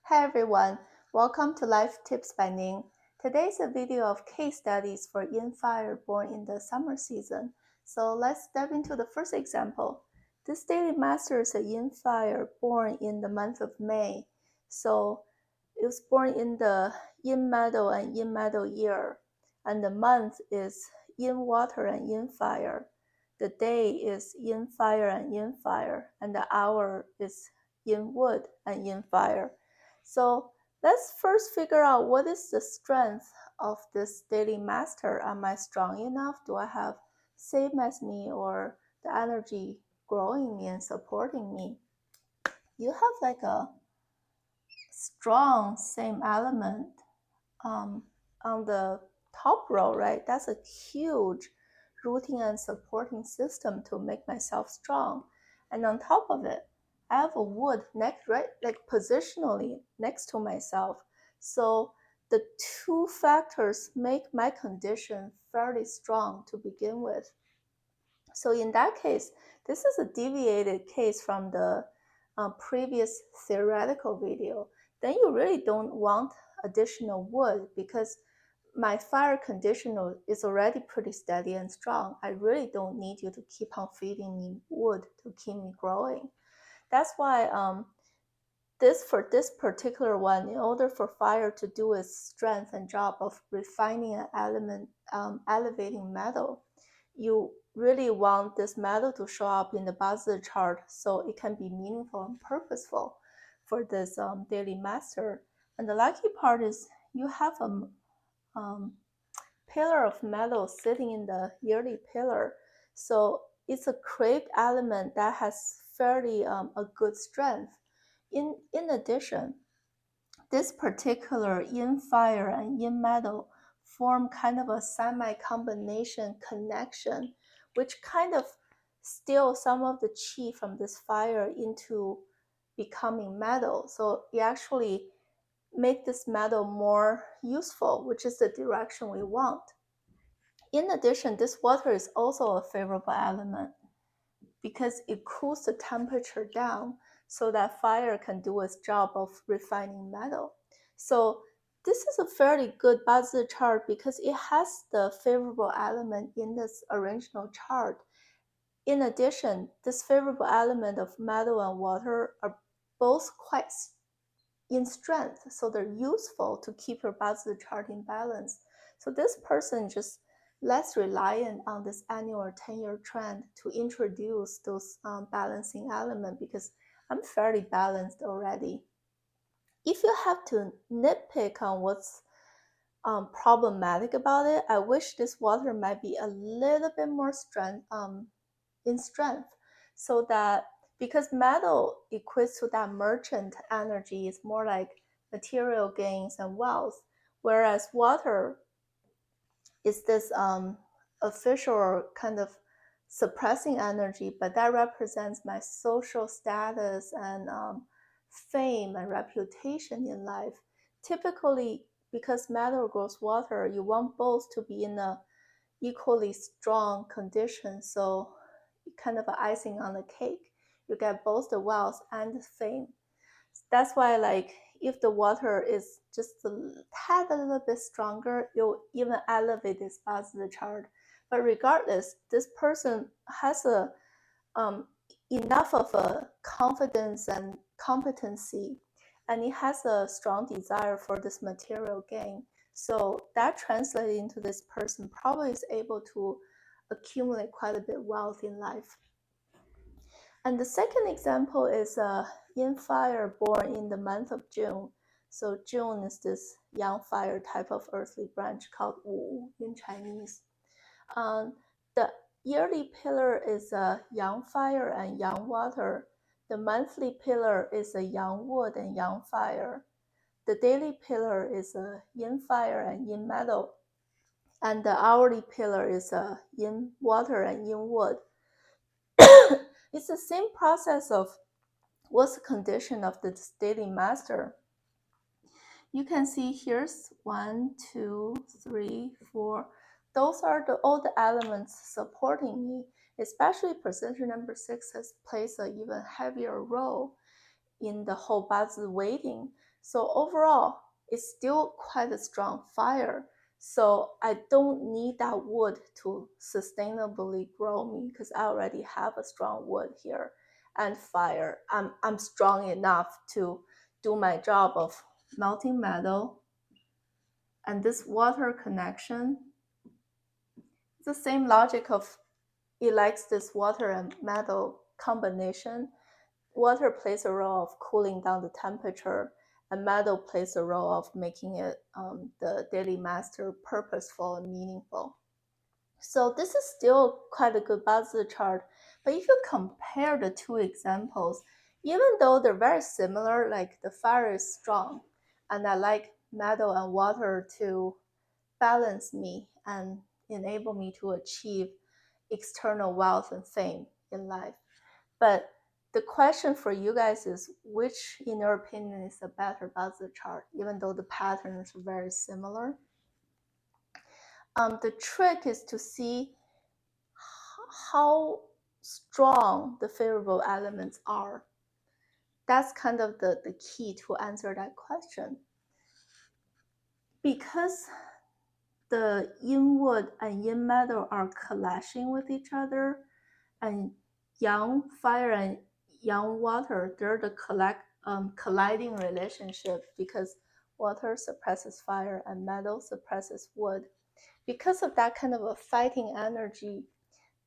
Hi everyone, welcome to Life Tips by Ning. Today is a video of case studies for Yin Fire born in the summer season. So let's dive into the first example. This daily master is a Yin Fire born in the month of May. So it was born in the Yin Meadow and Yin Meadow year. And the month is Yin Water and Yin Fire. The day is Yin Fire and Yin Fire. And the hour is Yin Wood and Yin Fire. So let's first figure out what is the strength of this daily master. Am I strong enough? Do I have same as me or the energy growing me and supporting me? You have like a strong same element on the top row, right? That's a huge rooting and supporting system to make myself strong. And on top of it, I have a wood next, right, like positionally next to myself. So the two factors make my condition fairly strong to begin with. So in that case, this is a deviated case from the previous theoretical video. Then you really don't want additional wood because my fire conditional is already pretty steady and strong. I really don't need you to keep on feeding me wood to keep me growing. That's why for this particular one, in order for fire to do its strength and job of refining an element, elevating metal, you really want this metal to show up in the Basel chart so it can be meaningful and purposeful for this daily master. And the lucky part is you have a pillar of metal sitting in the yearly pillar. So it's a create element that has fairly a good strength. In addition, this particular Yin Fire and Yin Metal form kind of a semi-combination connection, which kind of steals some of the qi from this fire into becoming metal. So it actually make this metal more useful, which is the direction we want. In addition, this water is also a favorable element because it cools the temperature down so that fire can do its job of refining metal. So this is a fairly good Basel chart because it has the favorable element in this original chart. In addition, this favorable element of metal and water are both quite in strength, so they're useful to keep your Basel chart in balance. So this person just less reliant on this annual or 10-year trend to introduce those balancing elements because I'm fairly balanced already. If you have to nitpick on what's problematic about it, I wish this water might be a little bit more in strength so that because metal equates to that merchant energy is more like material gains and wealth, whereas water is this official kind of suppressing energy, but that represents my social status and fame and reputation in life. Typically, because metal grows water, you want both to be in a equally strong condition. So kind of an icing on the cake. You get both the wealth and the fame. That's why, like, if the water is just a tad a little bit stronger, you'll even elevate this Basel chart. But regardless, this person has a enough of a confidence and competency, and it has a strong desire for this material gain. So that translates into this person probably is able to accumulate quite a bit of wealth in life. And the second example is Yin Fire born in the month of June. So June is this Yang Fire type of earthly branch called Wu in Chinese. The yearly pillar is Yang Fire and Yang Water. The monthly pillar is a Yang Wood and Yang Fire. The daily pillar is a Yin Fire and Yin Metal. And the hourly pillar is a Yin Water and Yin Wood. It's the same process of what's the condition of the daily master. You can see here's 1, 2, 3, 4. Those are all the elements supporting me, especially position number 6 has plays an even heavier role in the whole Basel weighting. So overall, it's still quite a strong fire. So I don't need that wood to sustainably grow me because I already have a strong wood here and fire. I'm strong enough to do my job of melting metal. And this water connection, it's the same logic of it likes this water and metal combination. Water plays a role of cooling down the temperature, and metal plays a role of making it the daily master purposeful and meaningful. So this is still quite a good Bazi chart. But if you compare the two examples, even though they're very similar, like the fire is strong, and I like metal and water to balance me and enable me to achieve external wealth and fame in life. But the question for you guys is, which, in your opinion, is a better Bazi chart, even though the patterns are very similar? The trick is to see how strong the favorable elements are. That's kind of the key to answer that question. Because the yin wood and yin metal are clashing with each other, and yang fire and yang water, they're the colliding relationship because water suppresses fire and metal suppresses wood. Because of that kind of a fighting energy,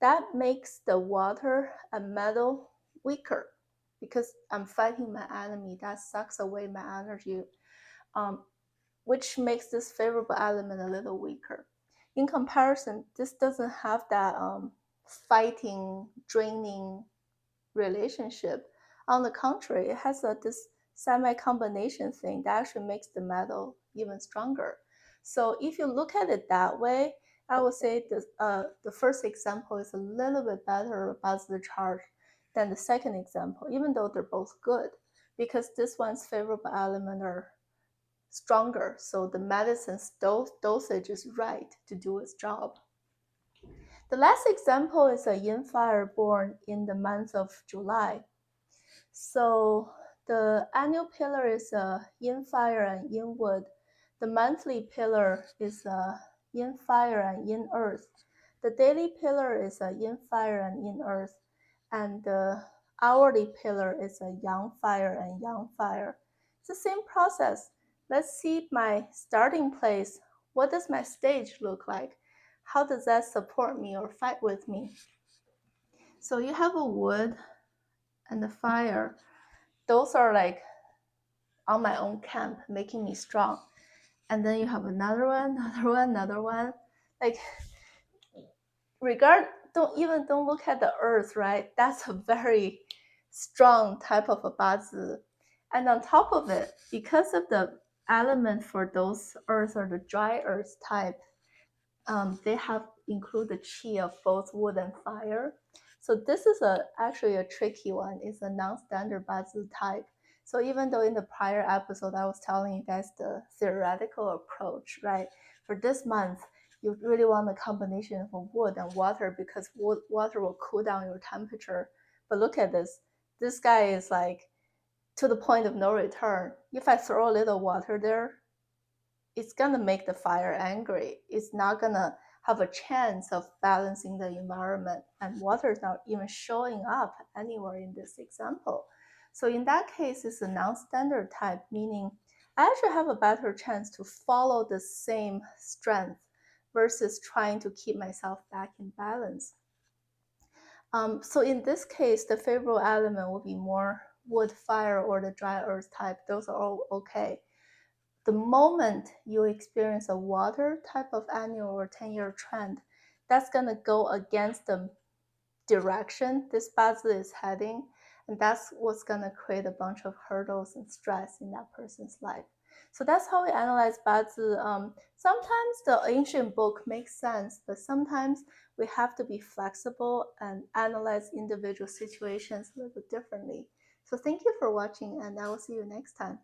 that makes the water and metal weaker because I'm fighting my enemy. That sucks away my energy, which makes this favorable element a little weaker. In comparison, this doesn't have that fighting, draining relationship. On the contrary, it has this semi-combination thing that actually makes the metal even stronger. So if you look at it that way, I would say the first example is a little bit better about the chart than the second example, even though they're both good, because this one's favorable element are stronger, so the medicine's dosage is right to do its job. The last example is a Yin Fire born in the month of July. So the annual pillar is Yin Fire and Yin Wood. The monthly pillar is Yin Fire and Yin Earth. The daily pillar is Yin Fire and Yin Earth. And the hourly pillar is Yang Fire and Yang Fire. It's the same process. Let's see my starting place. What does my stage look like? How does that support me or fight with me? So you have a wood and the fire. Those are like on my own camp, making me strong. And then you have another one, another one, another one. Like don't look at the earth, right? That's a very strong type of a bazi. And on top of it, because of the element for those earth or the dry earth type, they have include the qi of both wood and fire. So this is actually a tricky one. It's a non-standard bazi type. So even though in the prior episode I was telling you guys the theoretical approach, right? For this month, you really want a combination of wood and water because water will cool down your temperature. But look at this. This guy is like to the point of no return. If I throw a little water there, it's gonna make the fire angry. It's not gonna have a chance of balancing the environment, and water is not even showing up anywhere in this example. So in that case, it's a non-standard type, meaning I actually have a better chance to follow the same strength versus trying to keep myself back in balance. So in this case, the favorable element will be more wood, fire, or the dry earth type. Those are all okay. The moment you experience a water type of annual or 10-year trend, that's going to go against the direction this bazi is heading, and that's what's going to create a bunch of hurdles and stress in that person's life. So that's how we analyze bazi. Sometimes the ancient book makes sense, but sometimes we have to be flexible and analyze individual situations a little bit differently. So thank you for watching, and I will see you next time.